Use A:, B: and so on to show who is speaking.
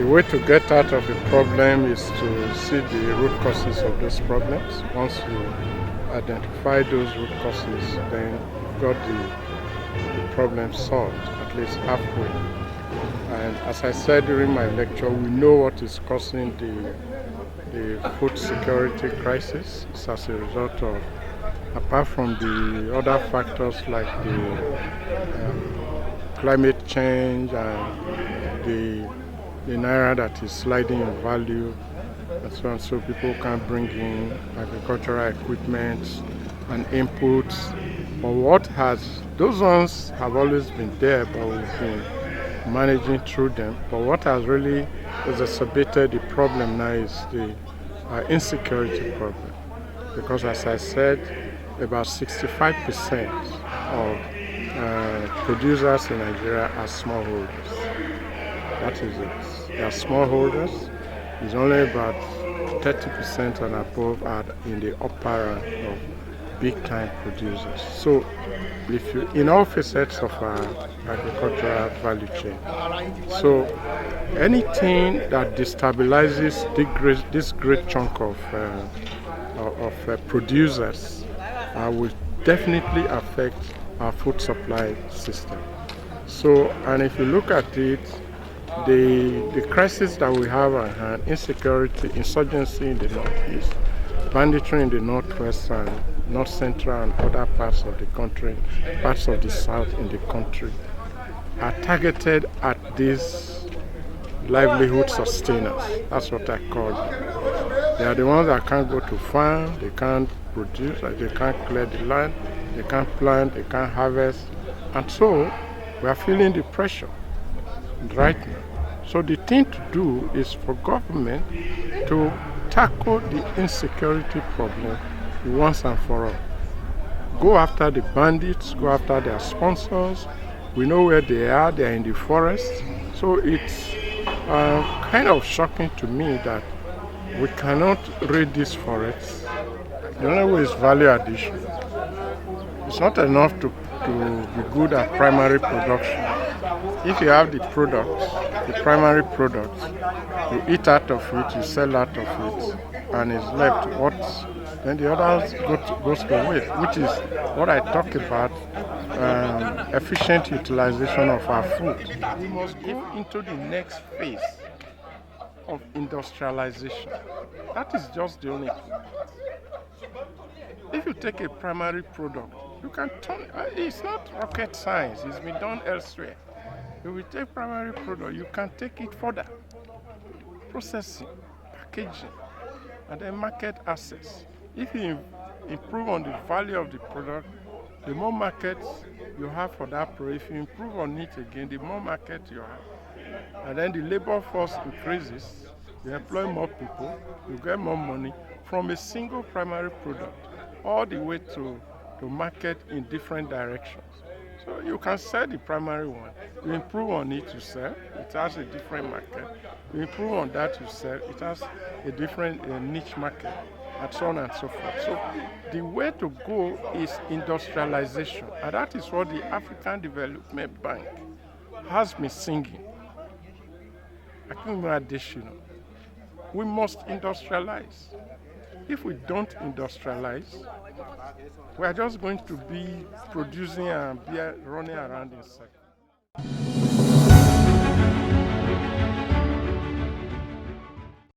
A: way to get out of the problem is to see the root causes of those problems. Once you identify those root causes, then you've got the problem solved, at least halfway. And as I said during my lecture, we know what is causing the food security crisis. It's as a result of, apart from the other factors like the climate change and the naira that is sliding in value and so on, so people can't bring in agricultural equipment and inputs. But those ones have always been there, but we've been managing through them. But what has really exacerbated the problem now is the insecurity problem. Because as I said, about 65% of producers in Nigeria are smallholders. That is it. They are smallholders. It's only about 30% and above are in the upper rank of big-time producers. So, in all facets of our agricultural value chain, so anything that destabilizes this great chunk of producers will definitely affect our food supply system. So, and if you look at it, the crisis that we have at hand, insecurity, insurgency in the northeast, banditry in the northwest and north central and other parts of the country, parts of the south in the country, are targeted at these livelihood sustainers. That's what I call them. They are the ones that can't go to farm, they can't produce, they can't clear the land, they can't plant, they can't harvest. And so we are feeling the pressure right now. So the thing to do is for government to tackle the insecurity problem once and for all. Go after the bandits, go after their sponsors. We know where they are in the forest. So it's kind of shocking to me that we cannot raid these forests. The only way is value addition. It's not enough to be good at primary production. If you have the products, the primary products, you eat out of it, you sell out of it, and it's left then the others goes to waste, which is what I talk about, efficient utilization of our food. We must go into the next phase of industrialization. That is just the only thing. If you take a primary product, you can turn it's not rocket science, it's been done elsewhere. If we take primary product, you can take it further. Processing, packaging, and then market access. If you improve on the value of the product, the more markets you have for that product. If you improve on it again, the more market you have. And then the labor force increases, you employ more people, you get more money from a single primary product all the way to market in different directions. So you can sell the primary one, you improve on it, you sell, it has a different market. You improve on that, you sell, it has a different niche market, and so on and so forth. So the way to go is industrialization, and that is what the African Development Bank has been singing. We must industrialize. If we don't industrialize, we are just going to be producing and be running around in circles.